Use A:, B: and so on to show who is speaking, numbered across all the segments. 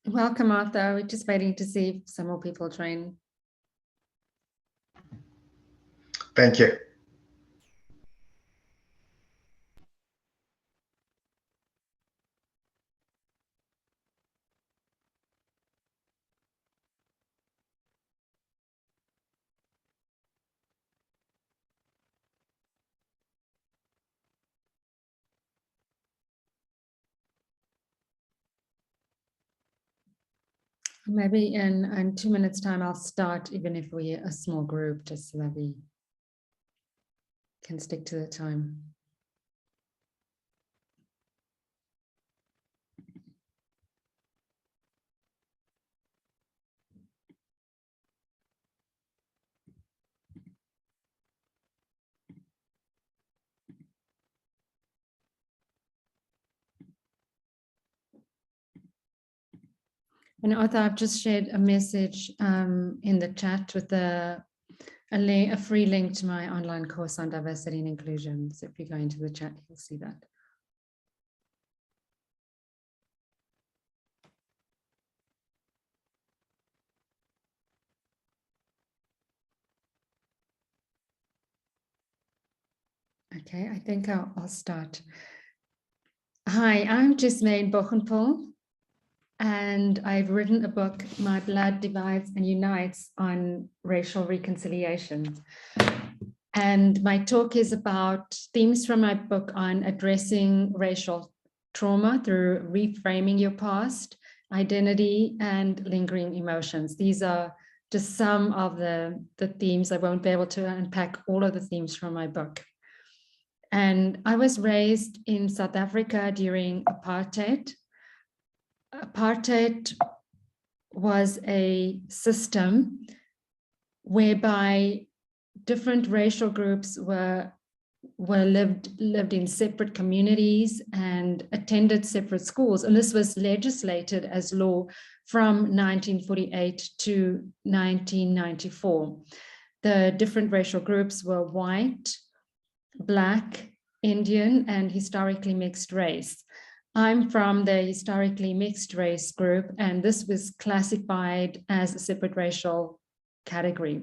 A: Welcome, Arthur. We're just waiting to see if some more people join.
B: Thank you.
A: Maybe in 2 minutes time, I'll start, even if we're a small group, just so that we can stick to the time. And Arthur, I've just shared a message in the chat with a free link to my online course on diversity and inclusion. So if you go into the chat, you'll see that. Okay, I think I'll start. Hi, I'm Jesmane Boggenpoel, and I've written a book, My Blood Divides and Unites, on racial reconciliation. And my talk is about themes from my book on addressing racial trauma through reframing your past, identity, and lingering emotions. These are just some of the themes. I won't be able to unpack all of the themes from my book. And I was raised in South Africa during apartheid. Apartheid was a system whereby different racial groups lived in separate communities and attended separate schools. And this was legislated as law from 1948 to 1994. The different racial groups were white, Black, Indian, and historically mixed race. I'm from the historically mixed race group, and this was classified as a separate racial category.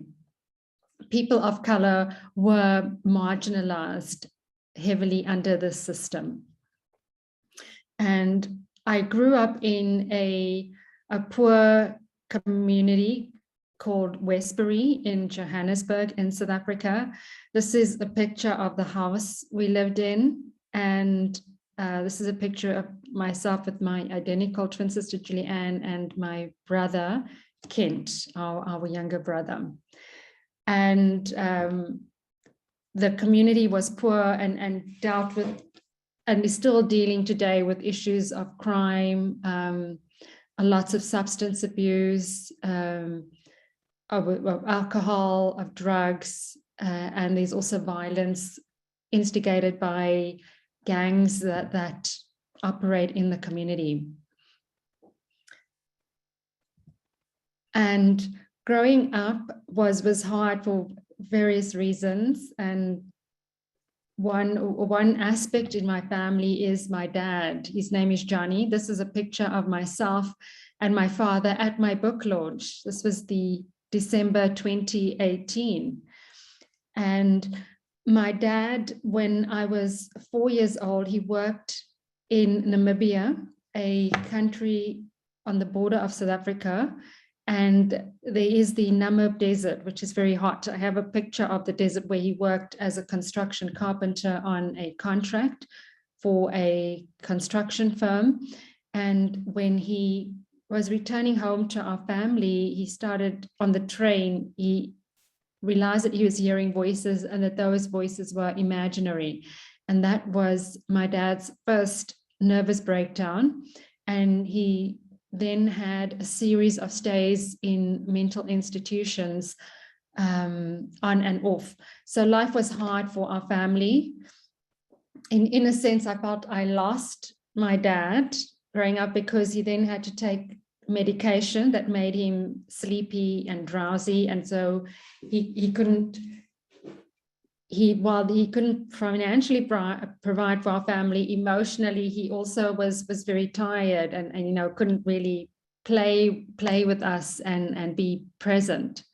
A: People of color were marginalized heavily under this system. And I grew up in a poor community called Westbury in Johannesburg in South Africa. This is a picture of the house we lived in. And this is a picture of myself with my identical twin sister, Julianne, and my brother, Kent, our younger brother. And the community was poor and dealt with, and is still dealing today with issues of crime, lots of substance abuse, of alcohol, of drugs, and there's also violence instigated by gangs that operate in the community. And growing up was hard for various reasons, and one aspect in my family is my dad. His name is Johnny. This is a picture of myself and my father at my book launch. This was the December 2018. And my dad, when I was 4 years old, he worked in Namibia, a country on the border of South Africa. And there is the Namib Desert, which is very hot. I have a picture of the desert where he worked as a construction carpenter on a contract for a construction firm. And when he was returning home to our family, he started on the train, he realized that he was hearing voices and that those voices were imaginary. And that was my dad's first nervous breakdown. And he then had a series of stays in mental institutions, on and off. So life was hard for our family. In a sense, I felt I lost my dad growing up, because he then had to take medication that made him sleepy and drowsy. And so while he couldn't financially provide for our family, emotionally, he also was very tired and couldn't really play with us and be present.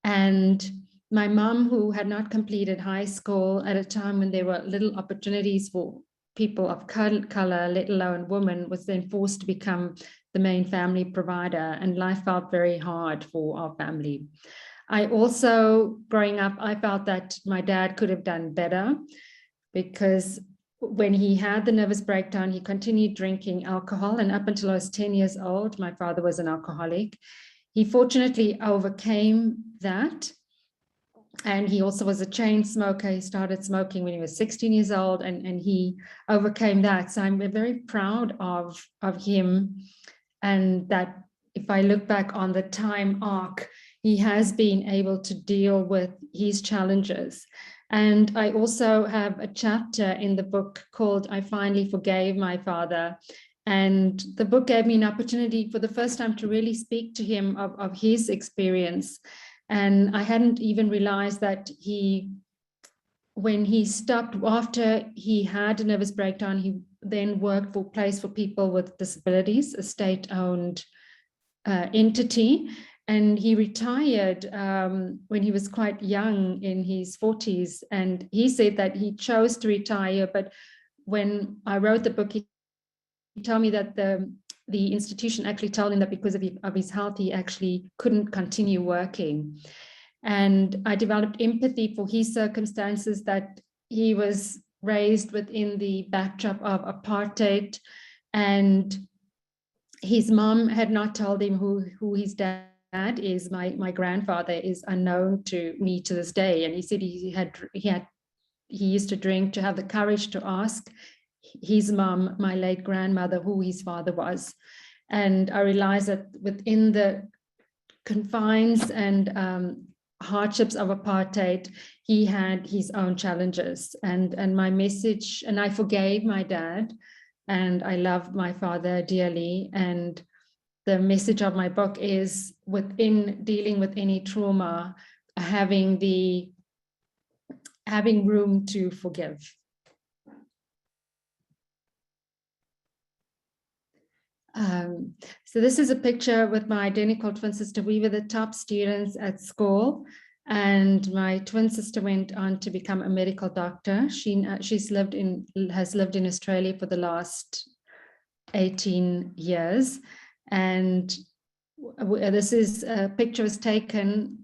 A: And my mom, who had not completed high school at a time when there were little opportunities for people of color, let alone women, was then forced to become the main family provider, and life felt very hard for our family. I also, growing up, I felt that my dad could have done better, because when he had the nervous breakdown, he continued drinking alcohol, and up until I was 10 years old, my father was an alcoholic. He fortunately overcame that. And he also was a chain smoker. He started smoking when he was 16 years old, and he overcame that. So I'm very proud of him. And that if I look back on the time arc, he has been able to deal with his challenges. And I also have a chapter in the book called I Finally Forgave My Father. And the book gave me an opportunity for the first time to really speak to him of his experience. And I hadn't even realized that when he stopped, after he had a nervous breakdown, he then worked for a place for people with disabilities, a state-owned entity. And he retired when he was quite young, in his 40s. And he said that he chose to retire, but when I wrote the book, he told me that the institution actually told him that because of his health, he actually couldn't continue working. And I developed empathy for his circumstances, that he was raised within the backdrop of apartheid, and his mom had not told him who his dad is. My grandfather is unknown to me to this day. And he said he used to drink to have the courage to ask his mom, my late grandmother, who his father was. And I realized that within the confines and hardships of apartheid, he had his own challenges. And my message, and I forgave my dad, and I love my father dearly. And the message of my book is, within dealing with any trauma, having room to forgive. So this is a picture with my identical twin sister. We were the top students at school, and my twin sister went on to become a medical doctor. Has lived in Australia for the last 18 years. And this is a picture was taken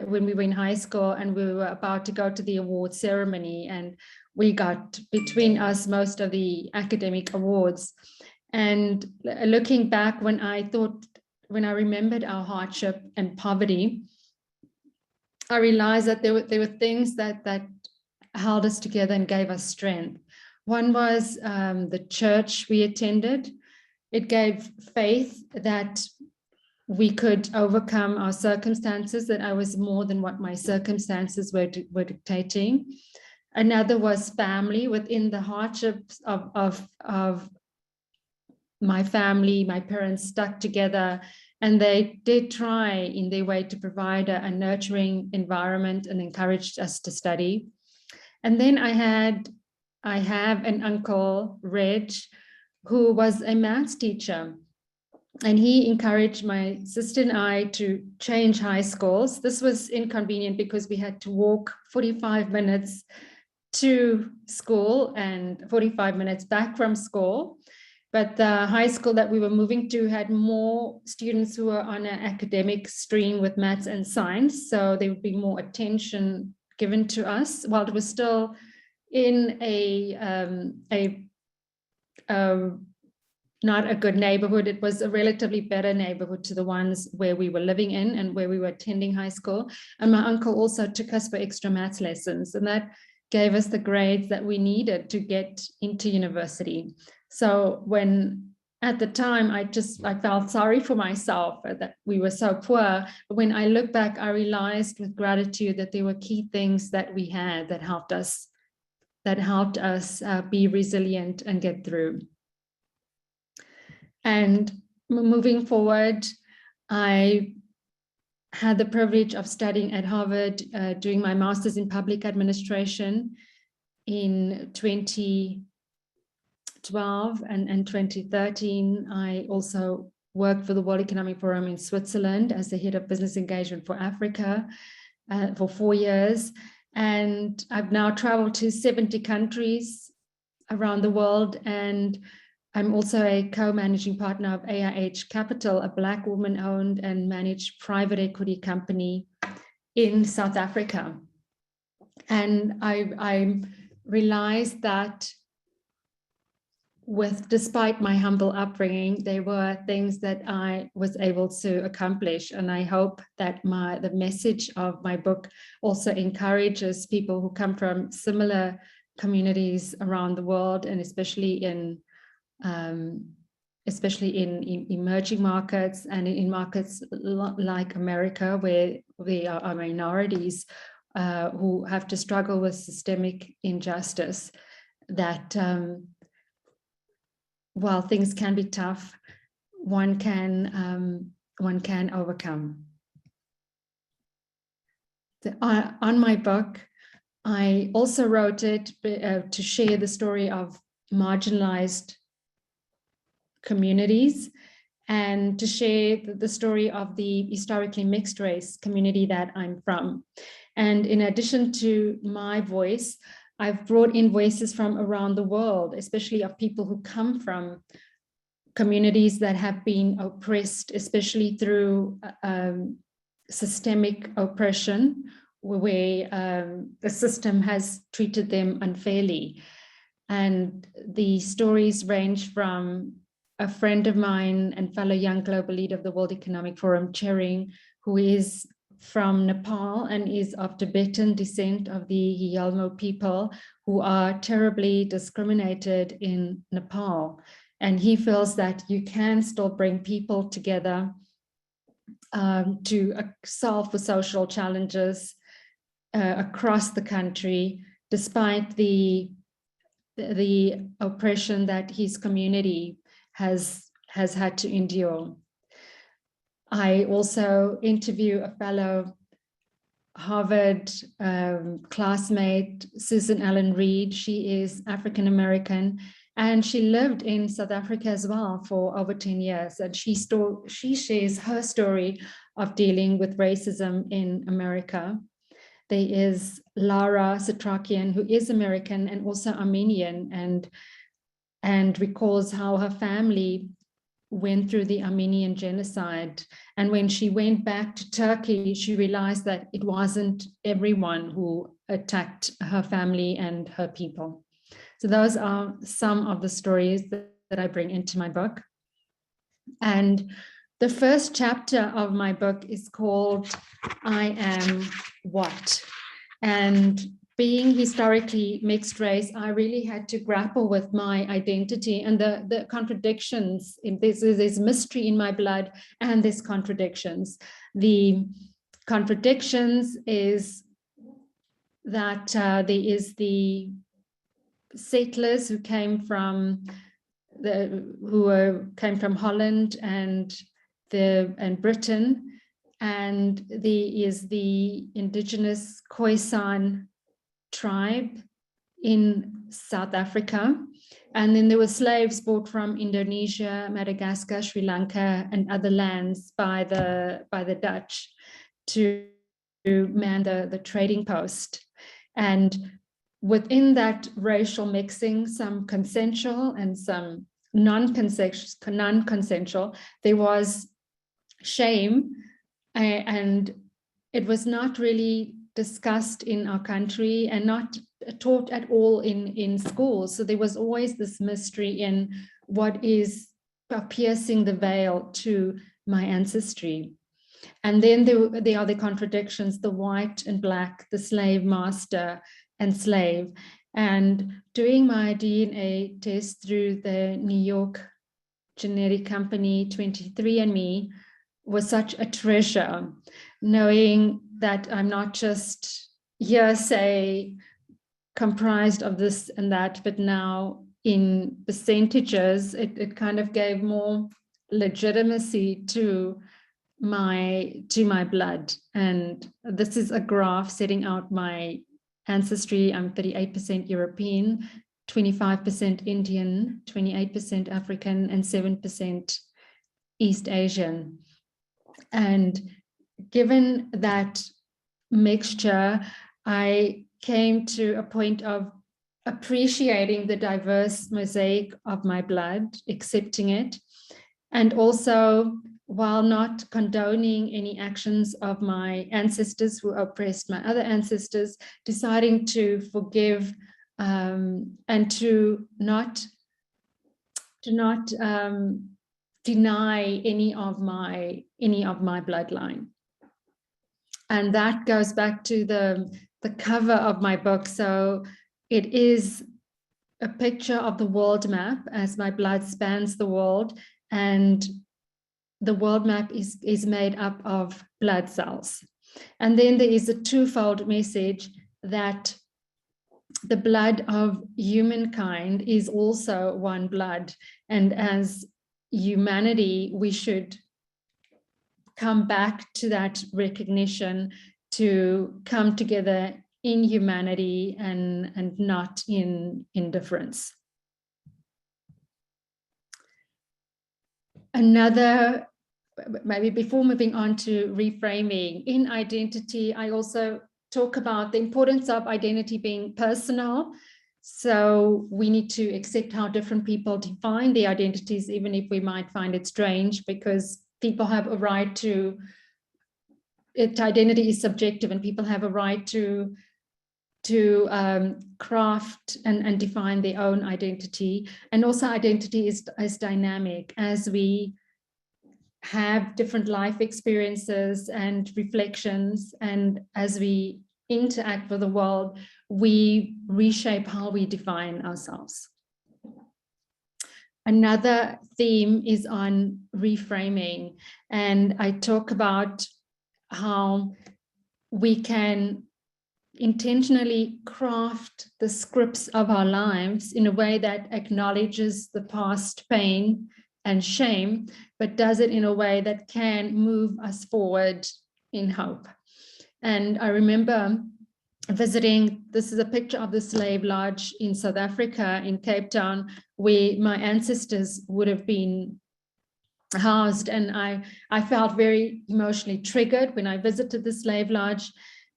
A: when we were in high school, and we were about to go to the award ceremony, and we got between us most of the academic awards. And looking back, when I remembered our hardship and poverty, I realized that there were things that held us together and gave us strength. One was the church we attended. It gave faith that we could overcome our circumstances, that I was more than what my circumstances were dictating. Another was family. Within the hardships of my family, my parents stuck together, and they did try in their way to provide a nurturing environment and encouraged us to study. And then I have an uncle, Reg, who was a maths teacher, and he encouraged my sister and I to change high schools. This was inconvenient because we had to walk 45 minutes to school and 45 minutes back from school. But the high school that we were moving to had more students who were on an academic stream with maths and science. So there would be more attention given to us, while it was still in not a good neighborhood. It was a relatively better neighborhood to the ones where we were living in and where we were attending high school. And my uncle also took us for extra maths lessons, and that gave us the grades that we needed to get into university. So when at the time I felt sorry for myself that we were so poor. But when I look back, I realized with gratitude that there were key things that we had that helped us be resilient and get through. And moving forward, I had the privilege of studying at Harvard, doing my master's in public administration in 2012 and 2013. I also worked for the World Economic Forum in Switzerland as the head of business engagement for Africa for 4 years. And I've now traveled to 70 countries around the world. And I'm also a co-managing partner of AIH Capital, a Black woman-owned and managed private equity company in South Africa. And I realized that despite my humble upbringing, there were things that I was able to accomplish. And I hope that the message of my book also encourages people who come from similar communities around the world, and especially in emerging markets and in markets like America, where there are minorities who have to struggle with systemic injustice, that while things can be tough, one can overcome. On my book, I also wrote it to share the story of marginalized communities and to share the story of the historically mixed race community that I'm from. And in addition to my voice, I've brought in voices from around the world, especially of people who come from communities that have been oppressed, especially through systemic oppression, where the system has treated them unfairly. And the stories range from a friend of mine and fellow young global leader of the World Economic Forum, Chering, who is from Nepal and is of Tibetan descent of the Yalmo people, who are terribly discriminated in Nepal. And he feels that you can still bring people together to solve the social challenges across the country, despite the oppression that his community has had to endure. I also interview a fellow Harvard classmate, Susan Ellen Reed. She is African-American, and she lived in South Africa as well for over 10 years. And she shares her story of dealing with racism in America. There is Lara Satrakian, who is American and also Armenian, and recalls how her family went through the Armenian genocide. And when she went back to Turkey, she realized that it wasn't everyone who attacked her family and her people. So those are some of the stories that I bring into my book. And the first chapter of my book is called I Am What? And being historically mixed race, I really had to grapple with my identity and the contradictions. There's mystery in my blood, and there's contradictions. The contradictions is that there is the settlers who came from Holland and Britain, and there is the indigenous Khoisan tribe in South Africa, and then there were slaves brought from Indonesia, Madagascar, Sri Lanka, and other lands by the Dutch to man the trading post. And within that racial mixing, some consensual and some non-consensual, there was shame, and it was not really discussed in our country and not taught at all in schools. So there was always this mystery in what is piercing the veil to my ancestry. And then there are the contradictions, the white and black, the slave master and slave. And doing my DNA test through the New York genetic company 23andMe was such a treasure, knowing that I'm not just hearsay comprised of this and that, but now in percentages, it kind of gave more legitimacy to my blood. And this is a graph setting out my ancestry. I'm 38% European, 25% Indian, 28% African, and 7% East Asian. And given that mixture, I came to a point of appreciating the diverse mosaic of my blood, accepting it, and also, while not condoning any actions of my ancestors who oppressed my other ancestors, deciding to forgive and to not deny any of my bloodline. And that goes back to the cover of my book. So it is a picture of the world map as my blood spans the world, and the world map is made up of blood cells. And then there is a twofold message that the blood of humankind is also one blood. And as humanity, we should come back to that recognition to come together in humanity and not in indifference. Another, maybe before moving on to reframing, in identity, I also talk about the importance of identity being personal. So we need to accept how different people define their identities, even if we might find it strange, because people have a right to, identity is subjective, and people have a right to craft and define their own identity. And also identity is dynamic. As we have different life experiences and reflections, and as we interact with the world, we reshape how we define ourselves. Another theme is on reframing, and I talk about how we can intentionally craft the scripts of our lives in a way that acknowledges the past pain and shame, but does it in a way that can move us forward in hope. And I remember visiting, this is a picture of the slave lodge in South Africa, in Cape Town, where my ancestors would have been housed. And I felt very emotionally triggered when I visited the slave lodge.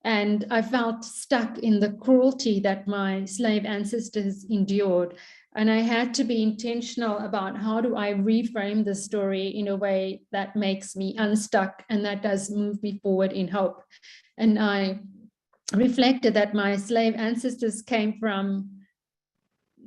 A: And I felt stuck in the cruelty that my slave ancestors endured. And I had to be intentional about how do I reframe the story in a way that makes me unstuck and that does move me forward in hope. And I reflected that my slave ancestors came from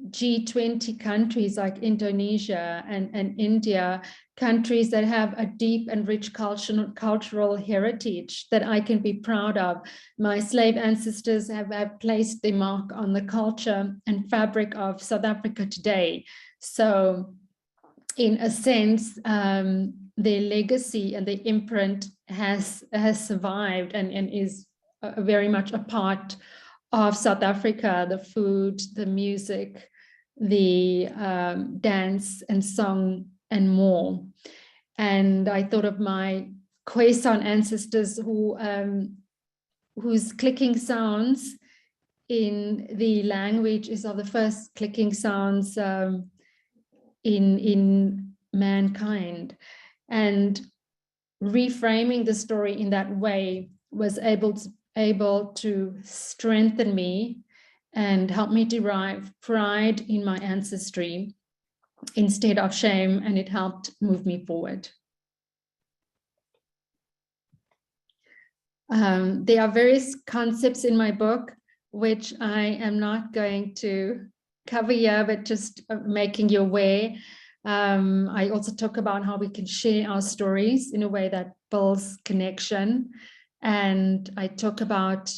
A: G20 countries like Indonesia and India, countries that have a deep and rich cultural heritage that I can be proud of. My slave ancestors have placed their mark on the culture and fabric of South Africa today. So in a sense, their legacy and their imprint has survived and is very much a part of South Africa, the food, the music, the dance and song and more. And I thought of my Khoisan ancestors whose clicking sounds in the language is of the first clicking sounds in mankind. And reframing the story in that way was able to strengthen me and help me derive pride in my ancestry instead of shame, and it helped move me forward. There are various concepts in my book which I am not going to cover here, but just making you aware. I also talk about how we can share our stories in a way that builds connection. And I talk about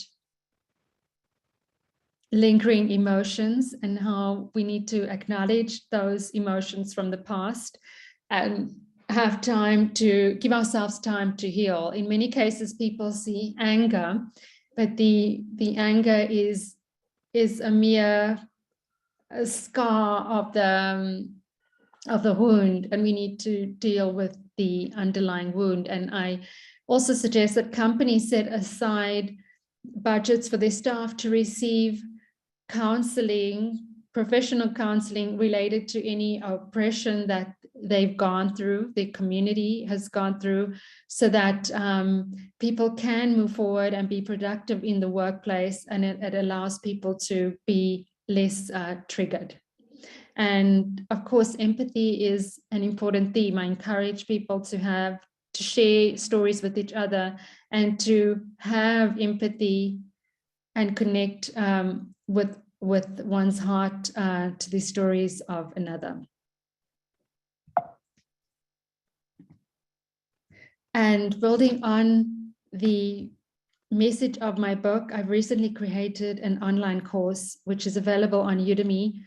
A: lingering emotions and how we need to acknowledge those emotions from the past and have time to give ourselves time to heal. In many cases, people see anger, but the anger is a mere scar of the wound, and we need to deal with the underlying wound. And I also suggest that companies set aside budgets for their staff to receive counseling professional counseling related to any oppression that they've gone through, their community has gone through, so that people can move forward and be productive in the workplace, and it allows people to be less triggered. And of course, empathy is an important theme. I encourage people to share stories with each other and to have empathy and connect with one's heart to the stories of another. And building on the message of my book, I've recently created an online course, which is available on Udemy,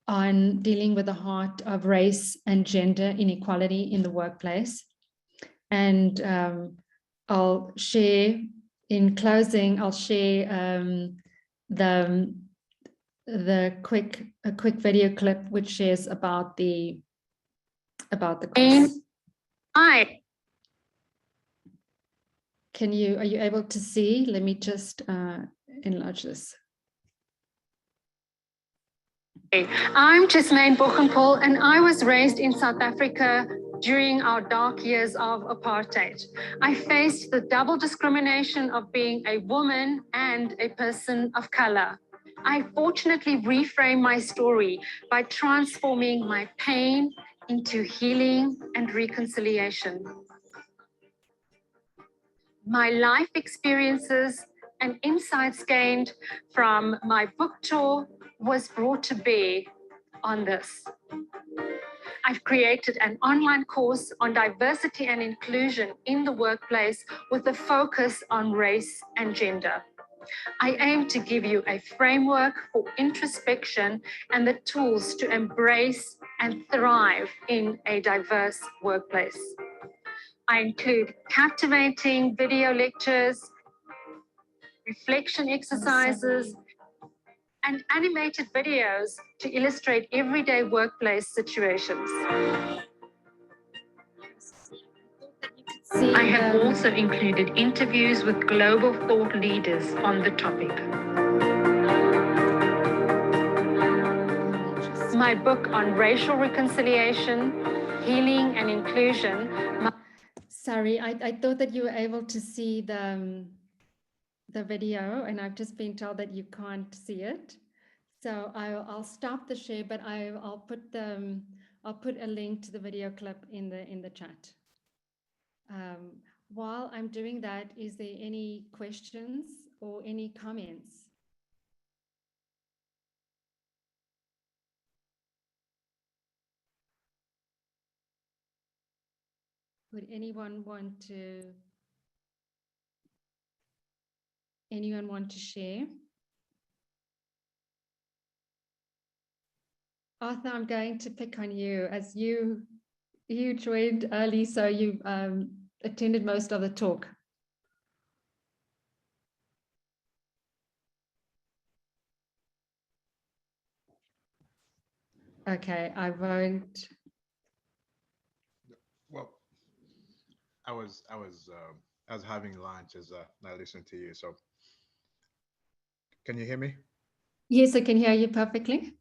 A: on dealing with the heart of race and gender inequality in the workplace. And I'll share, in closing, I'll share a quick video clip which shares about the course.
C: Hi.
A: Are you able to see? Let me just enlarge this.
C: I'm Jesmane Boggenpoel, and I was raised in South Africa during our dark years of apartheid. I faced the double discrimination of being a woman and a person of color. I fortunately reframed my story by transforming my pain into healing and reconciliation. My life experiences and insights gained from my book tour was brought to bear on this. I've created an online course on diversity and inclusion in the workplace with a focus on race and gender. I aim to give you a framework for introspection and the tools to embrace and thrive in a diverse workplace. I include captivating video lectures, reflection exercises, and animated videos to illustrate everyday workplace situations. I have also included interviews with global thought leaders on the topic. My book on racial reconciliation, healing and inclusion.
A: Sorry, I thought that you were able to see the video, and I've just been told that you can't see it. So I'll stop the share, but I'll put a link to the video clip in the chat. While I'm doing that, is there any questions or any comments? Would anyone want to share? Arthur, I'm going to pick on you, as you joined early, so you attended most of the talk. Okay, I won't.
B: Well, I was having lunch as I listened to you. So, can you hear me?
A: Yes, I can hear you perfectly.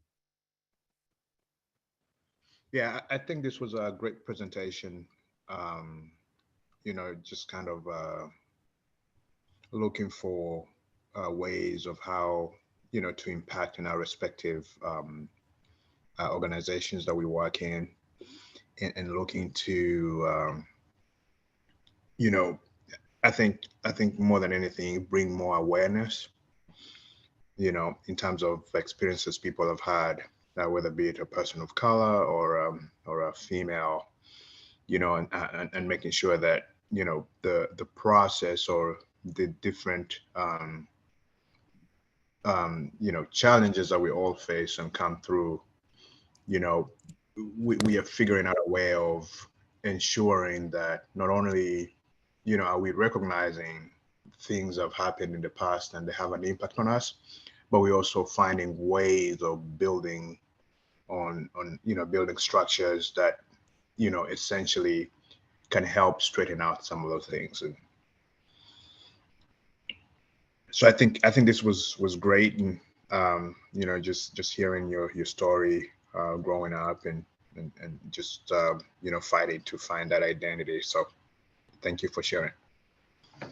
B: Yeah, I think this was a great presentation. Just kind of looking for ways of how to impact in our respective organizations that we work in, and looking to I think more than anything, bring more awareness, in terms of experiences people have had, whether be it a person of color or a female, and making sure that the process or the different challenges that we all face and come through, we are figuring out a way of ensuring that not only are we recognizing things have happened in the past and they have an impact on us, but we're also finding ways of building on building structures that essentially can help straighten out some of those things. And so I think this was great, and You know, just hearing your story growing up and just you know, fighting to find that identity. So thank you for sharing.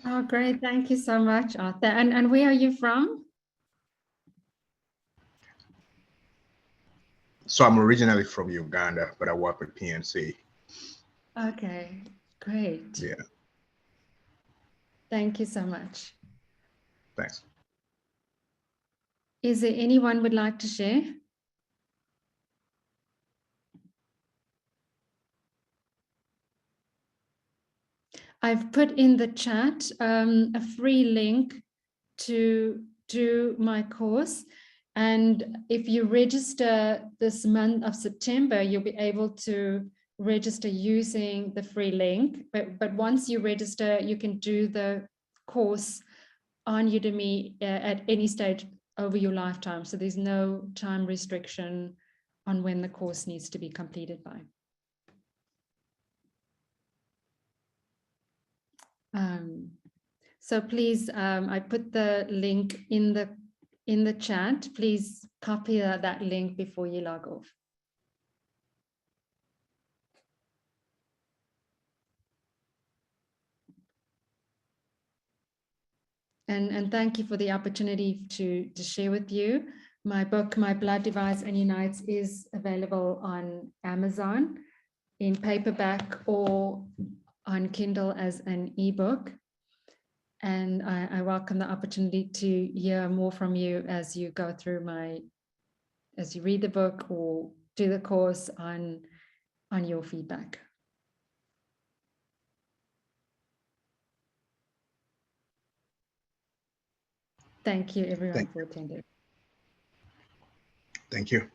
A: Oh, great. Thank you so much, Arthur. And where are you from?
B: So I'm originally from Uganda, but I work with PNC.
A: Okay, great.
B: Yeah,
A: Thank you so much.
B: thanks.
A: Is there anyone would like to share? I've put in the chat a free link to do my course. And if you register this month of September, you'll be able to register using the free link. But once you register, you can do the course on Udemy at any stage over your lifetime. So there's no time restriction on when the course needs to be completed by. So please, I put the link in the chat. Please copy that link before you log off. And thank you for the opportunity to share with you. My book, My Blood Divides and Unites, is available on Amazon in paperback or on Kindle as an ebook. And I welcome the opportunity to hear more from you as you go through as you read the book or do the course on your feedback. Thank you everyone for attending.
B: Thank you.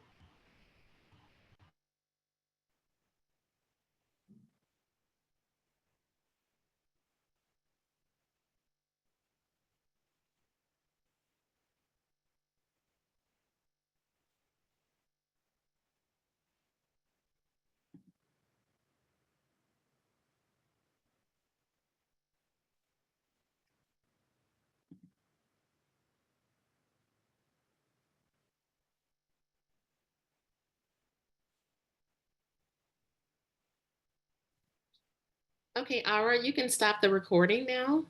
D: Okay, Aura, you can stop the recording now.